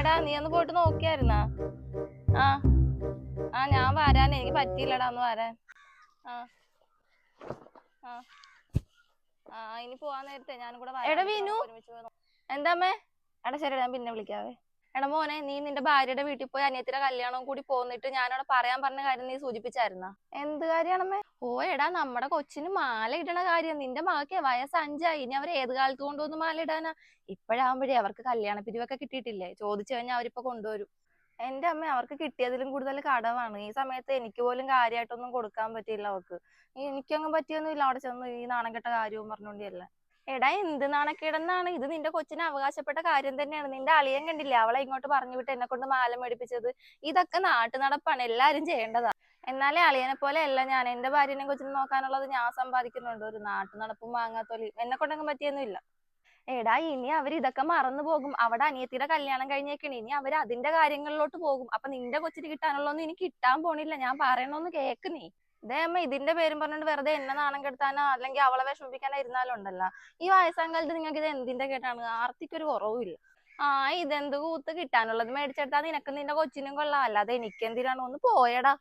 എടാ നീ ഒന്ന് പോയിട്ട് നോക്കിയായിരുന്നാ? ആ ആ ഞാൻ വരാൻ, എനിക്ക് പറ്റിയില്ലടാ ഒന്ന് വരാൻ. ആ ആ ആ ഇനി പോവാൻ നേരത്തെ ഞാനും കൂടെ വരാം. എടാ വിനു, എന്താമ്മേ? എടാ ശരി, ഞാൻ പിന്നെ വിളിക്കാവേ. എടാ മോനെ, നീ നിന്റെ ഭാര്യയുടെ വീട്ടിൽ പോയി അനിയത്തിയുടെ കല്യാണവും കൂടി പോന്നിട്ട് ഞാനവിടെ പറയാൻ പറഞ്ഞ കാര്യം നീ സൂചിപ്പിച്ചായിരുന്ന? എന്ത് കാര്യമാണമ്മേ? ഓ എടാ, നമ്മുടെ കൊച്ചിന് മാല ഇടണ കാര്യം. നിന്റെ മകൾക്ക് വയസ്സ് 5 ഇനി അവർ ഏത് കാലത്ത് കൊണ്ടുവന്ന് മാല ഇടാനാ? ഇപ്പോഴാകുമ്പോഴേ അവർക്ക് കല്യാണ പിരിവൊക്കെ കിട്ടിയിട്ടില്ലേ, ചോദിച്ചു കഴിഞ്ഞാൽ അവരിപ്പൊ കൊണ്ടുവരും. എന്റെ അമ്മ, അവർക്ക് കിട്ടിയതിലും കൂടുതൽ കടവാണ്. ഈ സമയത്ത് എനിക്ക് പോലും കാര്യമായിട്ടൊന്നും കൊടുക്കാൻ പറ്റിയില്ല അവർക്ക്. എനിക്കങ്ങ് പറ്റിയൊന്നുമില്ല അവിടെ ചെന്ന് ഈ നാണം കെട്ട കാര്യവും പറഞ്ഞോണ്ടിയല്ല. എടാ എന്ത് നാണക്കേടെന്നാണ് ഇത്? നിന്റെ കൊച്ചിന് അവകാശപ്പെട്ട കാര്യം തന്നെയാണ്. നിന്റെ അളിയൻ കണ്ടില്ലേ അവളെ ഇങ്ങോട്ട് പറഞ്ഞു വിട്ട് എന്നെ കൊണ്ട് മാല മേടിപ്പിച്ചത്? ഇതൊക്കെ നാട്ടു നടപ്പാണ്, എല്ലാരും ചെയ്യേണ്ടതാ. എന്നാലേ അളിയനെ പോലെ അല്ല ഞാൻ. എന്റെ ഭാര്യനെയും കൊച്ചിനെ നോക്കാനുള്ളത് ഞാൻ സമ്പാദിക്കുന്നുണ്ട്. ഒരു നാട്ടു നടപ്പും വാങ്ങാത്തോലി എന്നെ കൊണ്ടൊന്നും പറ്റിയൊന്നുമില്ല. എടാ ഇനി അവർ ഇതൊക്കെ മറന്നു പോകും. അവിടെ അനിയത്തിയുടെ കല്യാണം കഴിഞ്ഞേക്കണേ, ഇനി അവർ അതിന്റെ കാര്യങ്ങളിലോട്ട് പോകും. അപ്പൊ നിന്റെ കൊച്ചിന് കിട്ടാനുള്ളതൊന്നും ഇനി കിട്ടാൻ പോണില്ല. ഞാൻ പറയണോന്ന് കേക്ക് നീ. ഇതേ അമ്മ, ഇതിന്റെ പേരും പറഞ്ഞോണ്ട് വെറുതെ എന്നെ നാണം കെടുത്താനോ അല്ലെങ്കിൽ അവളെ വിഷമിപ്പിക്കാനോ ഇരുന്നാലും ഉണ്ടല്ലോ. ഈ വയസ്സാം കാലത്ത് നിങ്ങൾക്ക് ഇത് എന്തിന്റെ കേട്ടാണ്? ആർത്തിക്കൊരു കുറവുമില്ല. ആ ഇതെന്ത് കൂത്ത്? കിട്ടാനുള്ളത് മേടിച്ചെടുത്താൽ നിനക്ക് നിന്റെ കൊച്ചിനും കൊള്ളാം, അല്ലാതെ എനിക്കെന്തിനാണ്? ഒന്ന് പോയടാ.